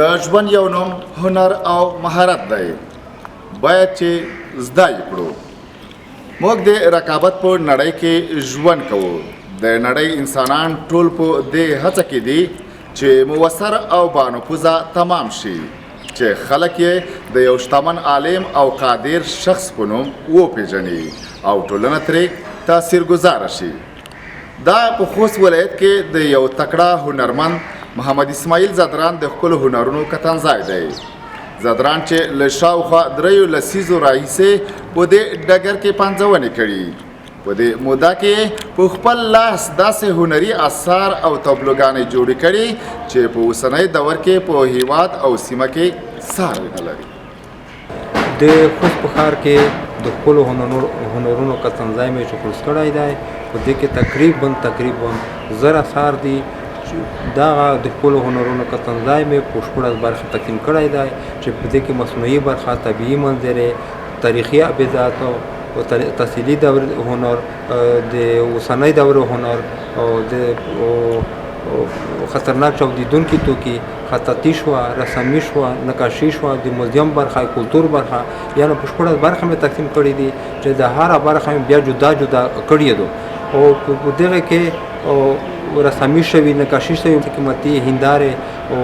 د ژوند یو نوم هنر او مهارت دی باید چې زده یې کړو. موږ د رقابت په نړۍ کې ژوند کوو. د نړۍ انسانان ټول په دې هڅه کې دي چې موثر او بانفوذه تمام شي چې خلک یې د یو شتمن عالم او قادر شخص په نوم وپېژني او ټولنه ترې تاثیرګذاره شي. دا په خوست ولایت کې د یو تکړه هنرمند محمد اسماعیل زدران د خپلو هنرونو کتنځای دی. زدران چې له شاوخوا 3 لسیزو راهیسې په دې ډګر کې پنځونې کړي. په دې موده کې په خپل لاس داسې هنري اثار او تابلوګانې جوړې کړي چې په اوسنی دور کې په هیواد او سیمه کې ساری نه لري. د خوست په ښار کې د خپلو هنرونو کتنځای مې چې خلاص کړی دی. په دې کې تقریبا 1000 اثار دي. دا د خپلو هنرونو کتنځای مې په 14 برخې تقسیم کړی دی چې په دې کې مصنوعي برخه، طبیعي منظرې، تاریخي ابیضات او تحصیلي دور هنر، د اوسنۍ دور هنر او د خطرناک چاودیدونکي توکي، خطاطي شوه، رسامي شوه، نقاشي شوه، د موزیم برخه، کلتور برخه، یعنې په 14 برخه مې تقسیم کړي دي چې د هره برخه مې بیا جدا جدا کړي دي. او په دغه کې رسامي شوي، نقاشي شوي، قیمتي هندارې او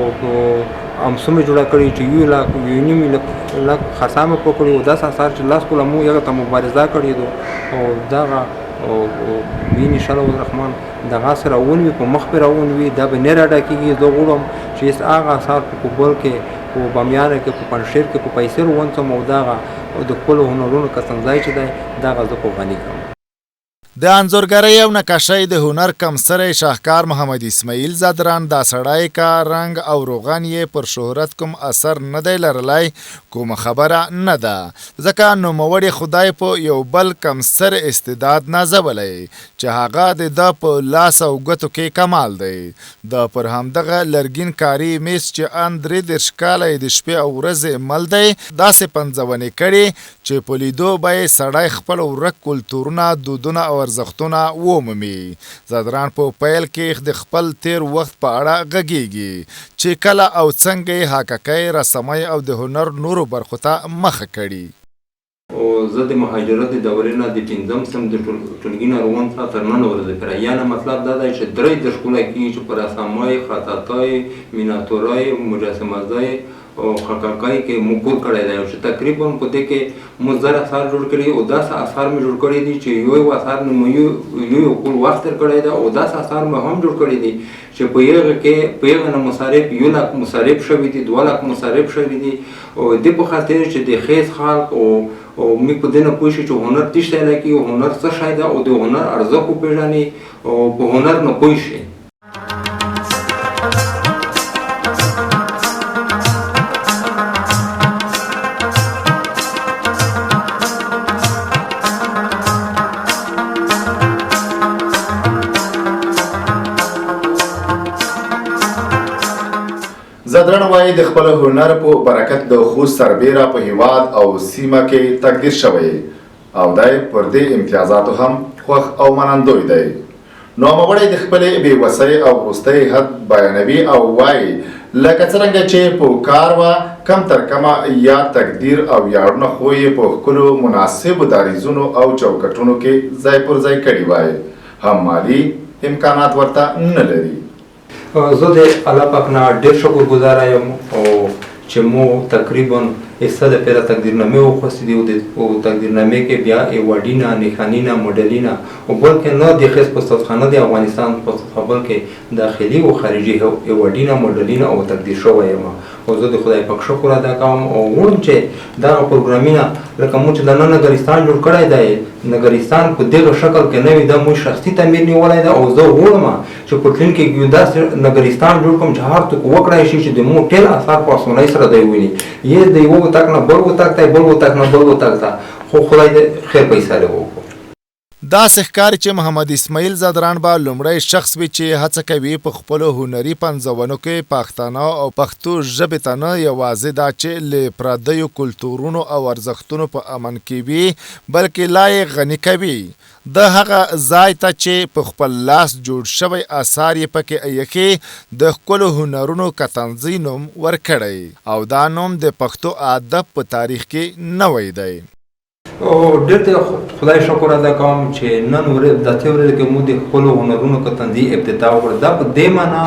امسومې جوړه کړي چې 1 لک خرڅه مې پکړي او داسې اثار چې لاس کوله مو هغه ته مبارزه کړې دي. او دغه وین انشاءالله الرحمن دغه سره ونوي په مخ پې راونوي. دا به نه راډاکېږي. زه غواړم چې هغه اثار په کوبل کې، په بامیانه کې، په پنجشیر کې، په پیسر ونڅم او دغه د خپلو هنرونو کتنځای چې دی دغه زه په غني کړم. د انځورګرۍ او نقاشۍ د هنر کمسری شاهکار محمد اسماعیل زدران دا سړی کا رنګ او روغن یې پر شهرت کوم اثر نه دی لرلی کومه خبره نه ده، ځکه نوموړي خدای په یو بل کمسر استعداد نازولی چې هغه د ده په لاس او ګوتو کې کمال دی. د پر همدغه لرګین کاري میز چې ان 33 کاله د شپې او ورځې مل دی داسې پنځونې کړي چې په لیدو به یې سړی خپل ورک کلتورونه، دودونه او ارزښتونه ومومي. زدران په پیل کې د خپل تیر وخت په اړه غږیږي چې کله او څنګه یې حقیقي رسمۍ او د هنر نورو برخو ته مخه کړي. او زه د مهاجرت د دورې نه د 5م سم د ټولګي ناروغان څخه تر نن ورځې پورې، یعنې مطلب دا دی چې 3 درسونه کېږي چې په رسامۍ، خطاطۍ، میناتورۍ، مجسمه‌سازۍ او خطاطۍ کې مو کور کړی دی چې تقریبا په دې کې مو 1000 اثار جوړ کړي او 10 اثار مې جوړ کړي دي چې یو اثار مې یو کول وخت تر کړی دی او 10 اثار مې هم جوړ کړي دي چې په یغه کې په یغه نه مصارف 1 لک مصارف شوي دي، 2 لک مصارف شوي دي. او د په خاطر چې د خیس خلق او موږ په دې نه پوه شو چې هنر څه شی دی او هنر څه شی دی او د هنر ارزښت وپېژني او په هنر نه پوه شي. زدران وایي د خپل هنر په برکت د خوست سربیره په هیواد او سیمه کې تقدیر شوی او دی پر دې امتیازاتو هم خوښ او منندوی دی. نوموړی د خپلې بېوسۍ او وروستۍ حد بیانوي او وایي لکه څرنګه چې په کار وه کم تر کمه یا تقدیر او یاړونه خو یې په ښکلو مناسبو دریځونو او چوکټونو کې ځای پر ځای کړي وای، هم مالي امکانات ورته نه لري. زه د الله پاک نه ډېر شکرګزاره یم او چې مو تقریبا ایسته د پیره تقدیرنامې وخوستې دي او تقدیرنامې کې بیا ایوارډونه، نښانونه، مډلونه او بلکې نه د ښځ په استادخانه د افغانستان په بلکې داخلي او خارجي ایوارډونه، مډلونه او تقدیر شوی یم. او زه د خدای پاک شکر ادا کوم او غواړم چې دغه پروګرامونه لکه موږ چې د نن نګرستان جوړ کړی دی، نګرستان په دغه شکل کې نه وي، دا موږ شخصي تعمیر نیولی دی. او زه غواړم چې په ټولنه کې یو داسې نګرستان جوړ کړم چې هر څوک وکړی شي چې د موږ ټول اثار په اسانۍ سره دی وویني، یې د یوه اتاق نه بل اتاق ته، بل اتاق نه بل اتاق ته، خو خدای دې خیر پیسې لري. داسې ښکاري چې محمد اسماعیل زدران به لومړی شخص وي چې هڅه کوي په خپلو هنري پنځونو کې پښتانه او پښتو ژبې ته نه یوازې دا چې له پردیو کلتورونو او ارزښتونو په امن کې وي بلکې لا یې غني کوي د هغه ځای ته چې په خپل لاس جوړ شوی اثار یې پکې ایښي د ښکلو هنرونو کتنځي نوم ورکړی او دا نوم د پښتو ادب په تاریخ کې نوی دی. ډېر ته خدای شکر ادا کوم چې نن ورځ د داسې ورځ کې موږ د خپلو هنرونو کتنځي ابتدا وکړه. دا په دې معنا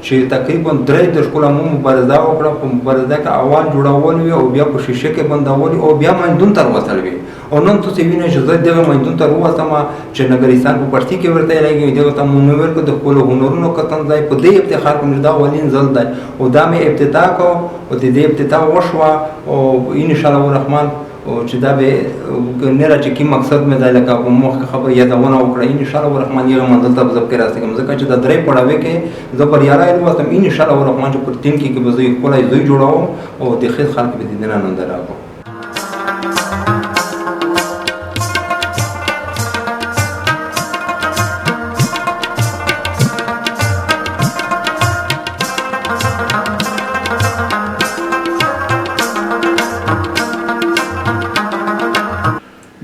چې تقریبا 3 کاله مو مبارزه وکړه. په مبارزه کې اول جوړول وي او بیا په شیشه کې بندول او بیا میندون تر وصل وي او نن تاسو وینئ چې زه دغه میندون تر ووتم چې نګریستان په پړتي کې ورته لګي دغه ته مو ورکړه د خپلو هنرونو کتنځي په دې افتخار کوم دا ولین ځل دی او دا مې ابتدا کو او د دې ابتدا وشوه او ان شاء الله الرحمن او چې دا به نه را چې کوم مقصد مې دا لکه په مخ خبر یادونه وکړه ان شاء الله الرحمن یې منزل ته ځب کې راځم ځکه چې دا درې پړاوې کې زه بریالی وم ان شاء الله الرحمن چې پر تین کې به زه خپل زوی جوړوم او د خیر خلک به دې نه نن راغو.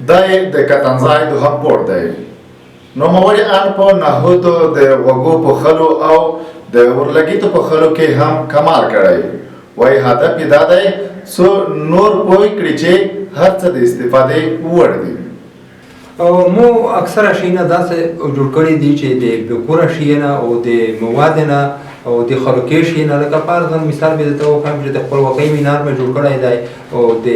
دای د کتنځای دوهم پوړ دی. نوموړي ان په نهودو د غوږو په خلو او د ورلګیتو په خلو کې هم کمال کړی وای هدف یې دا دی څو نور پوه کړي چې هر څه د استفادې وړ دي. مو اکثره شیونه داسې جوړ کړي دي چې د بکوره شیونه او د مواد نه او د خلوکې شیونه لکه فرضاً مثال به درته وښیم چې د خپلواکۍ مینار مې جوړ کړی دی او د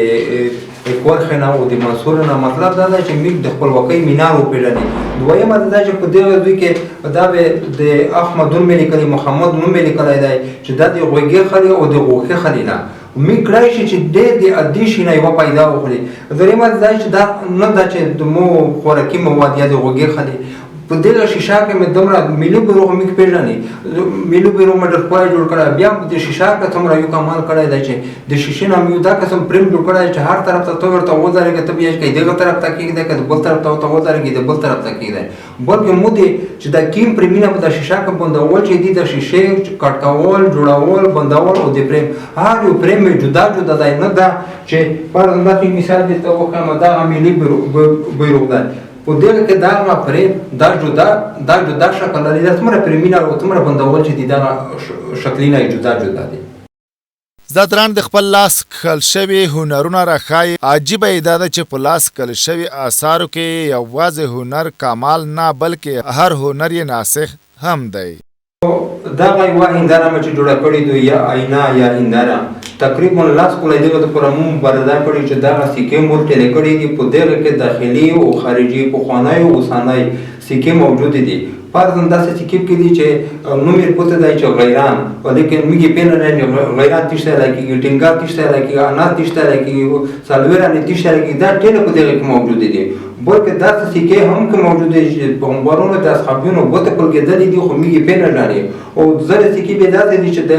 کورخې نه او د منصور نه مطلب دا دی چې موږ د خپلواکۍ مینار وپېژنې. دویمه دا چې په دغه دوی کې دا به د احمد نوم مې لیکلی محمد نوم مې لیکلی دی چې دا د غوږې خلي او د غوښې خلي نه موږ کړی شي چې ډېر د عادي شي نه یوه پیدا وکړي. درېیمه دا چې دا نه ده چې د مو خوراکي مواد یا د غوږې خلي په دغه شیشه کې مې دومره ملي بیروغ موږ پېژنې ملي بیروغ مې ډېر ښکلی جوړ کړی بیا د شیشه کې څومره یو کمال کړی دی چې د شیشې نه مې دا قسم پریم جوړ کړی چې هر طرف ته ته ورته وځرېږې ته بیا که دغه طرف ته کېږدی که د بل طرف ته ورته وځرېږې د بل طرف ته کېږدی بلکې موږ چې دا کیم پریمونه په د شیشه کې بندول چې دي د شیشې کټ کول جوړول بندول او د پریم هر یو پریم مې جدا جدا دی نه ده چې فرضاً داسې مثال درته وښیم دغه ملي بیروغ دی په دغه کې دا پریم دا جدا شکل لري دا څومره پریمونه او څومره بندول چې دي دغه شکلونه جدا جدا دي. زدران د خپل لاس کښل شوي هنرونه راښایي. عجیبه یې دا ده چې په لاس کښل شوي اثارو کې یوازې هنر کمال نه بلکې هر هنر یې ناسخ هم دی. دغه یوه هنداره مې چې جوړه کړې ده یا آینه یا هنداره تقریبا 10 کاله دغه دپاره مو مبارزه کړې چې دغه سکې مو ټېلې کړې دي په دغه کې داخلي او خارجي پخوانی او اوسنی سکې موجودې دي. فرضاً داسې سکې کې دي چې نوم یې پوته دی چې غیران لیکن موږ یې پېژنو غیران تیشته لګېږي ټینګار تیشته لګېږي انار تیشته لګېږي څلوېرانې تیشته لګېږي دا ټېله په دغه کې موجودې دي بلکې داسې سکې هم که موجودې دي چې پیغمبرانو د اصحابینو ګوته پلګېدلې دي خو موږ یې پېژنې او زره سکې بیا داسې دي چې د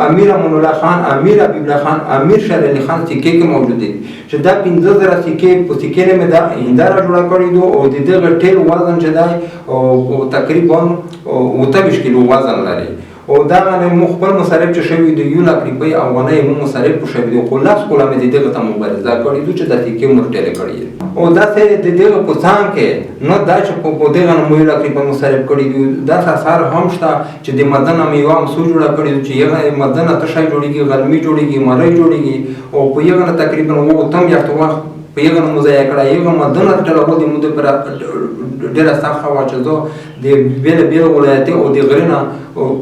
امیر امان الله خان امیر حبیب الله خان امیر شیر علي خان سکې کې موجود دي چې دا 15,000 سکې په سکې نه مې دا هنداره جوړه کړې ده او د دغه ټېل وزن چې دی او تقریبا 28 کیلو وزن لري او دا باندې مو خپل مصارف چې شوي د 1 لک روپۍ افغانۍ مو مصارف شوي دي خو 10 کاله مې د دغه ته مبارزه کړې ده چې دا سکې مو ټېلې کړې دي او داسې د دغه په څنګ کې نه دا چې په دغه نه مو 1 لک روپۍ مصارف کړي دي داسې اثار هم شته چې د مدن نه مې یوه امسو جوړه کړې ده چې یوه مدن نه ته شی جوړېږي غلمي جوړېږي مرۍ جوړېږي او په یوه نه تقریبا 8 میاشتو وخت په یوه نه مو ضایع کړی یوه مدن نه ټولول د مو دپاره ډېره سخته وه چې زه د بېله ولایتي او د غرې نه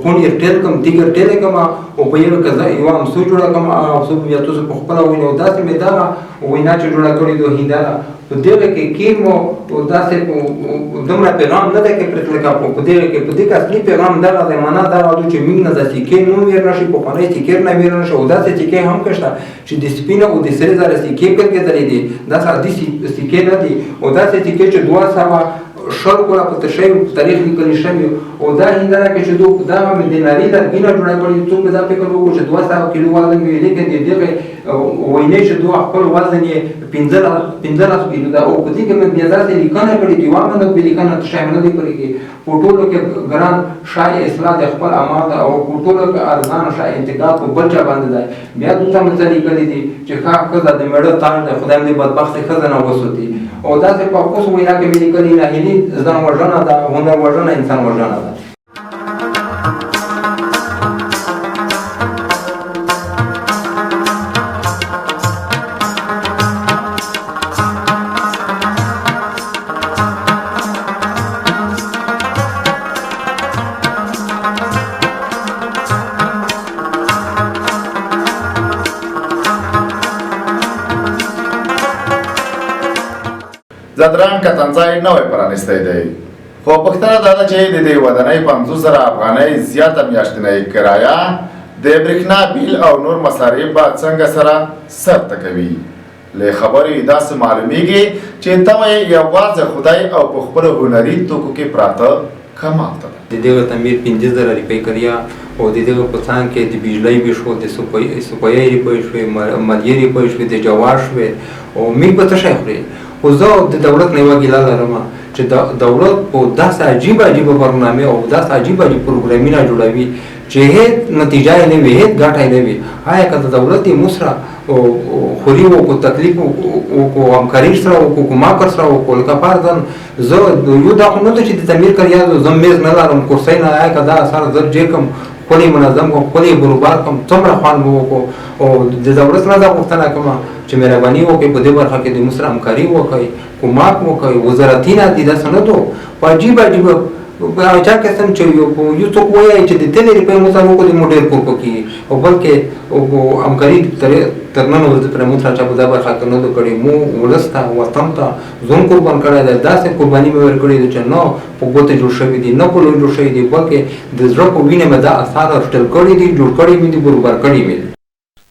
کونډ یې ټېل کړم تیږه ټېلې کړم او په یوه کې زه یوه امسو جوړه کړم هغه امسو بیا تاسو په خپله وینئ او داسې مې دغه وینا چې جوړه کړې ده هنداره په دغه کې مو داسې دومره پیغام نه دی کې پرې لکه په دغه کې په دغه اصلي پیغام دغه دی معنا دغه ده چې موږ نه د سکې نوم ویر نه شي پخوانی سکې نه ویر نه شي او داسې سکې هم شته چې د سپینه او د سرې زره سکې پکې دلې دي داسې عادي سکې نه دي او داسې سکې چې 200 شر کوله په تشریح تاریخ لیکل شوی او دا هنداره کې چې دوی دا د نړۍ لرګینه جوړه کړې څوک دا فکر وکړي چې 200 کیلو وزن وي لیکن دغه وینې چې دوی خپل وزن یې 15 کیلو دا او په دې کې مې بیا ځکه لیکنه کړې دی وامه د لیکنه شامل دي کړې په ټولو کې ګران شای اصلاح د خپل اعمال او په ټولو کې ارزان شای انتقاد په بل چا باندې دی بیا دوی ته مزلي کړې دي چې خاصه د مړه تان د خدای دې بدبخت خزانه وسوتي او دا چې په اوس وینا کې ملي کړي نه هلي ځان وژنه دا هنر وژنه انسان وژنه ده زدران کتنځای نوې پرانیستی دی خو پوښتنه دا ده چې د دې ودانۍ 50,000 افغانۍ زیاته میاشتنۍ کرایه د برېښنا بیل او نور مصارف به څنګه سره سرته کوي له خبرې داسې معلومیږي چې تمه یوازې خدای او په خپلو هنري توکو کې پراته کمال ته ده د دغه تعمیر 15,000 روپۍ کرایه او د دغه په څنګ کې د بجلۍ به شو د سپویې روپۍ شوې مالیې روپۍ شوې د جواز شوې او میږ به څه شی خوري خو زه د دولت نه یوه ګیله لرم چې دولت په داسې عجیب برنامې او داسې عجیب پروګرامونه جوړوي چې هیڅ نتیجه یې نه وي هیڅ ګټه یې نه وي آیا که د دولت یې موږ سره خوري وکړو تکلیف وکړو همکاري سره وکړو کوماکر سره وکړو لکه فرضاً زه یو دا خو نه ده چې د تعمیر کریا زه میز نه لرم کرسۍ نه آیا که دا اثر زه جې کړم ښکلې منظم کړم ښکلې بروبار کړم څومره خوند به وکړو او د دولت نه دا غوښتنه کومه چې مهرباني وکړئ په دې برخه کې د موږ سره همکاري وکړئ کومک وکړئ وزارتي نه دي داسې نه ده په عجیب چا قسم چې یو څوک وایي چې د 3 روپۍ موږ سره وکړو موږ ډېر پور پکې او بلکې همکاري تر نن ورځې پورې موږ سره چا په دا برخه کې نه ده کړې مو ولس ته وطن ته ځان قربان کړی دی داسې قرباني مې ورکړې ده چې نه په ګوتې جوړ شوي دي نه په لوی جوړ شوي دي بلکې د زړه په وینې مې دا اثار اخیستل کړي دي جوړ کړي مې دي برابر کړي مې دي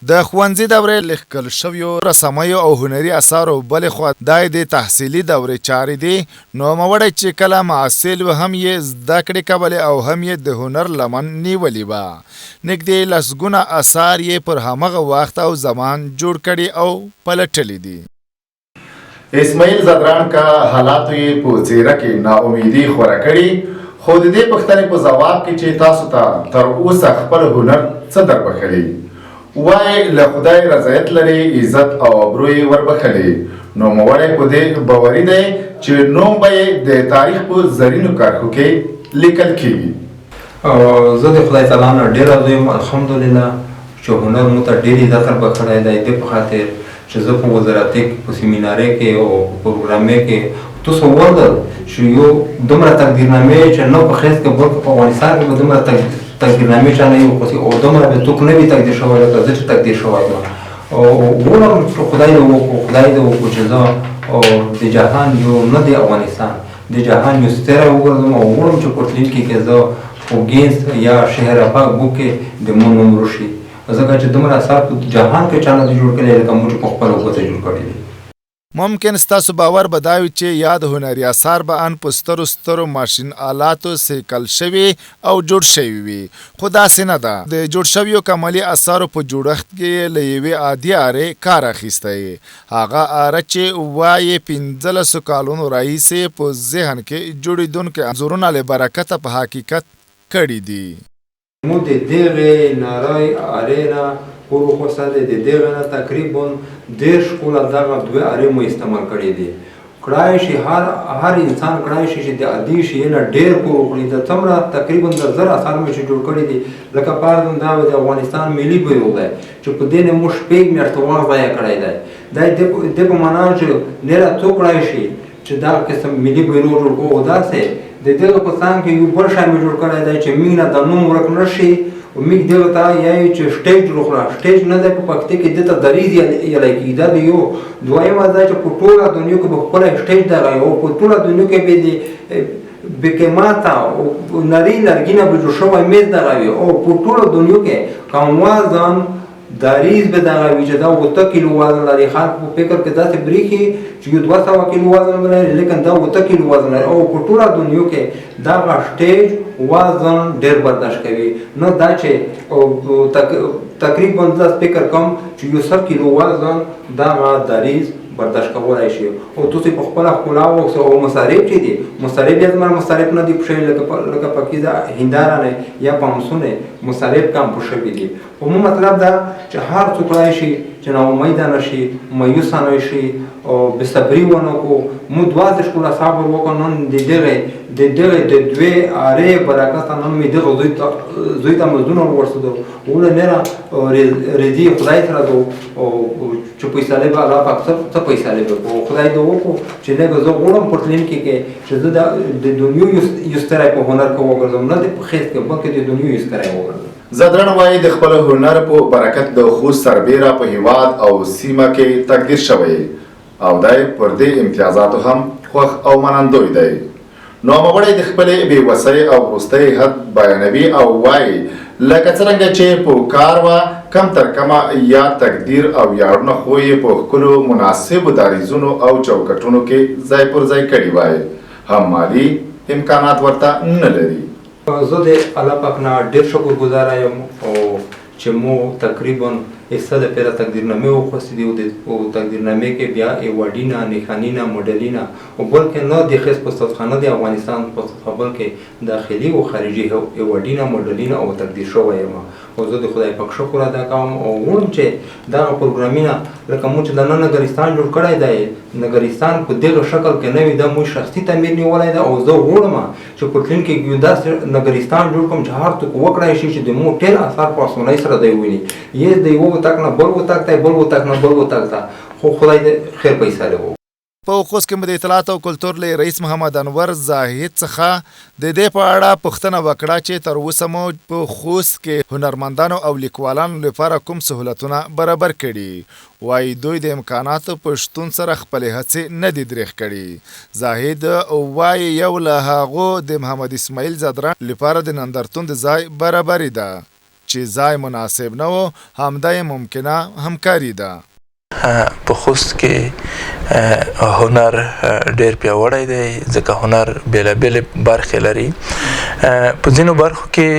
د ښوونځي دورې لیکل شویو رسنیو او هنري اثارو بلې خوا دا د تحصیلي دورې چارې دي نوموړی چې کله محصل و هم یې زده کړې کولې او هم یې د هنر لمن نیولې وه نږدې لسګونه اثار یې پر همغه وخت او زمان جوړ کړي او پلټلي دي اسماعیل زدران کا حالاتو یې په څېره کې ناامیدي خوره کړي خو د دې پوښتنې په ځواب کې چې تاسو ته تر اوسه خپل هنر څه دربښلي وای له خدای رضایت لري عزت او ابرو یې وربخلي نوموړی په دې باوري دی چې نوم به یې د تاریخ په زرینو کرښو کې لیکل کیږي زه د خدای تعالی نه ډېر راضي یم الحمدلله چې هنر مو ته ډېر عزت وربخلی دی دې په خاطر چې زه په وزارتي په سیمینارې کې او په پروګرامې کې تاسو وردل چې یو دومره تقدیرنامې چې نه په خیز کې بلکې په افغانستان کې به دومره تقدیرنامې چا نه یو خوښي او دومره به څوک نه وي تقدیر شوی لکه زه چې تقدیر شوی یم او وګورم چې خدای دې وکړو خدای دې وکړو چې زه د جهان یو نه د افغانستان د جهان یو ستره وګرځم او وګورم چې په راتلونکي کې زه په ګینس یا شهر افاق بوک کې د مون نوم وشي ځکه چې دومره اثار په جهان کې چا نه دي جوړ کړي لکه موږ په خپله ګوته جوړ کړي دي ممکن ستاسو باور بداوي چې یاد هنري اثار به ان په سترو ماشین آلاتو سیکل شوي او جوړ شوي وي خو داسې نه ده د جوړ شویو کمالي اثارو په جوړښت کې له یوې عادي ارې کار اخیستی هغه اره چې وایي 15 کالونو راهیسې په ذهن کې جوړېدونکي انځورونه له برکته په حقیقت کړي دي موږ د دغې نارای ارې نه وروخوسته دی د دغه نه تقریبا 10 کاله دغه 2 ارې مو استعمال کړي دي کړای شي هر انسان کړای شي چې د عادي شي نه ډېر کور وکړي د څومره تقریبا د 1000 اثار مې چې جوړ کړي دي لکه پاردون دا د افغانستان ملي بیرغ دی چې په دې نه موږ شپږ میاشتې وخت ضایع کړی دی دا د په معنا چې نه راڅو کړای شي چې دا قسم ملي بیرغ جوړ کوو داسې د دغه په څنګ کې یو بل شی مې جوړ کړی دی چې مینه د نوم ورک نه شي او موږ دغه ته یایو چې سټیج جوړ سټیج نه دی په پښتو کې دته دریز یلی کېږي دا د یو دویمه دا چې په ټوله دنیا کې به خپله سټیج دغه او په ټوله دنیا کې به د بقیمته او نري لرګینه به جوړ شوی میز دغه وي او په ټوله دنیا کې کم وزن دریز به دغه وي چې دا 8 کیلو وزن لري. خلک په فکر کې داسې برېښي چې یو 200 کیلو وزن لري، لیکن دا 8 کیلو وزن لري او په ټوله دنیا کې دغه سټیج وزن ډېر برداشت کوي. نو دا چې تقریبا زه فکر کوم چې یو 100 کیلو وزن دغه دریز برداشت کولای شي. او تاسو په خپل خلاو او مصارف چې دي مصارف یې زما مصارف نه دي پښې لکه پکې دا هندارانه یا پامسونه مصارف کم پښې دي. او مو مطلب دا چې هر څوک راشي چې نو امید نه شي، مایوس نه شي او بصبري ونه کو مو 12 کله صبر وکړو د دوی اره برکت نن می دغه زوی ته مزدون ورسېدو ول نه رضی خدای سره دو او چې پیسې له الله پاک څخه پیسې له او خدای دې وکړو چې نه زه غوړم پټلین کې چې زه د دنیا یو ستړی په هنر کې وګرځم نه د خېس کې بلکې د دنیا یو ستړی وګرځم. زدران وایي د خپل هنر په برکت د خوست سربیره په هیواد او سیمه کې تقدیر شوی او دای پر دې امتیازاتو هم خوښ او منندوی دی. نوموړی د خپلې بېوسۍ او وروستۍ حد بیانوي او وایي لکه څرنګه چې په کار وه کم تر کمه یا تقدیر او یارونه خو یې په ښکلو مناسبو دریځونو او چوکټونو کې ځای پر ځای کړي وای، هم مالي امکانات ورته نه لري. زه د الله پاک نه ډېر شکرګزاره یم او چې مو تقریبا ایسته د پیره تقدیرنامې وخوستې دي او تقدیرنامې کې بیا ایوارډونه نښانونه مډلونه او بلکې نه د ښځ په استادخانه د افغانستان په بلکې داخلي او خارجي ایوارډونه مډلونه او تقدیر شوی یم. او زه د خدای پاک شکر ادا کوم او غواړم چې دغه پروګرامونه لکه مو چې د نګرستان جوړ کړی دی نګرستان په دغه شکل کې نه وي دا مو شخصي تعمیر نیولی دی او زه غواړم چې پټلین کې یو داسې نګرستان جوړ کړم چې هر څوک وکړی شي چې د مو ټول اثار په اسانۍ سره دی وویني. یې د یوه وطاق نه بل وطاق ته بل وطاق نه بل وطاق ته خو خدای دې خیر پیسې لري. په خوست کې د اطلاعات او کلتور له رئیس محمد انور زاهد څخه د دې په اړه پوښتنه وکړه چې تر اوسه مو په خوست کې هنرمندانو او لیکوالانو لپاره کوم سهولتونه برابر کړي. وایي دوی د امکاناتو په شتون سره خپلې هڅې نه دي درېغ کړي. زاهد وایي یو له هغو د محمد اسماعیل زدران لپاره د نندارتون د ځای برابري ده چې ځای مناسب نه و همدا یې ممکنه همکاري ده. په خوست کې هنر ډېر پیاوړی دی ځکه هنر بېلابېلې برخې لري. په ځینو برخو کې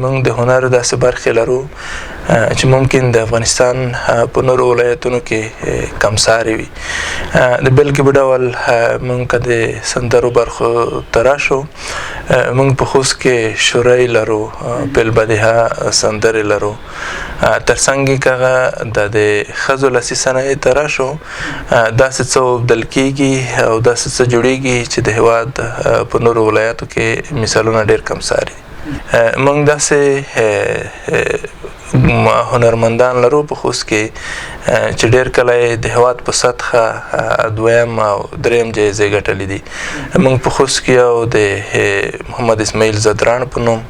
موږ د هنر داسې برخې لرو چې ممکن د افغانستان په نورو ولایتونو کې کمسارې وي. د بېلګې په ډول موږ که د سندرو برخو ته راشو موږ په خوست کې شورۍ لرو، پیلبدیها سندرې لرو. تر څنګ که د ښځو لاسي صنایع ته راشو داسې څه وبدل کېږي او داسې څه جوړېږي چې د هېواد په نورو ولایاتو کې مثالونه ډېر کمساري. موږ داسې هنرمندان لرو په خوست کې چې ډېر کله د هېواد په سطحه دویم او دریم جایزې ګټلې دي. موږ په خوست کې یو د محمد اسماعیل زدران په نوم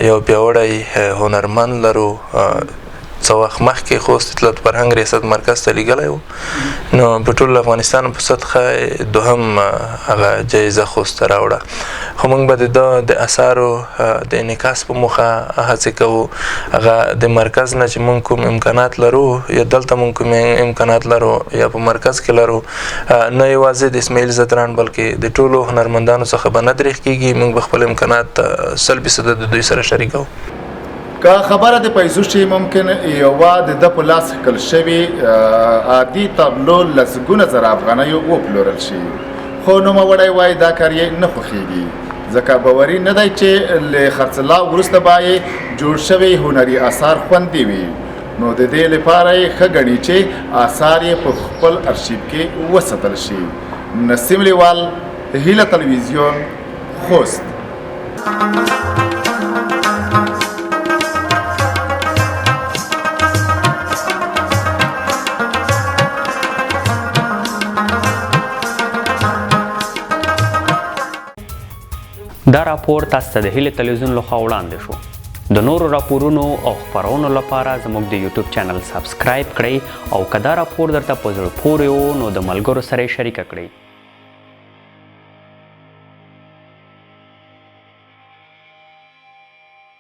یو پیاوړی هنرمند لرو. څه وخت مخکې خوست اطلاعات فرهنګ ریاست مرکز ته لیږلی و نو په ټول افغانستان په سطحه دوهم هغه جایزه خوست ته راوړه. خو موږ به د اثارو د انعکاس په موخه هڅې کوو. هغه د مرکز نه چې موږ کوم امکانات لرو یا دلته موږ کوم امکانات لرو یا په مرکز کې لرو نه یوازې د اسماعیل زدران بلکې د ټولو هنرمندانو څخه به نه درېغ کېږي. موږ به خپل امکانات 100% د دوی سره شریکوو. که خبره د پیسو شي ممکن یوه د ده په لاس ښکل شوي عادي تابلو لسګونه زره افغانیو وپلورل شي، خو نوموړی وایي دا کار یې نه خوښېږي ځکه باوري نه دی چې له خرڅلاو وروسته به یې جوړ شوي هنري اثار خوندي وي. نو د دې لپاره یې ښه ګڼي چې اثار یې په خپل ارشیف کې وساتل شي. نسیم لیوال، هیله تلویزیون، خوست. دا راپور تاسو ته د هیله تلویزیون لخوا وړاندې شو. د نورو راپورونو او خپرونو لپاره زموږ د یوټیوب چینل سبسکرایب کړئ او که دا راپور درته په زړه پورې و نو د ملګرو سره یې شریکه کړئ.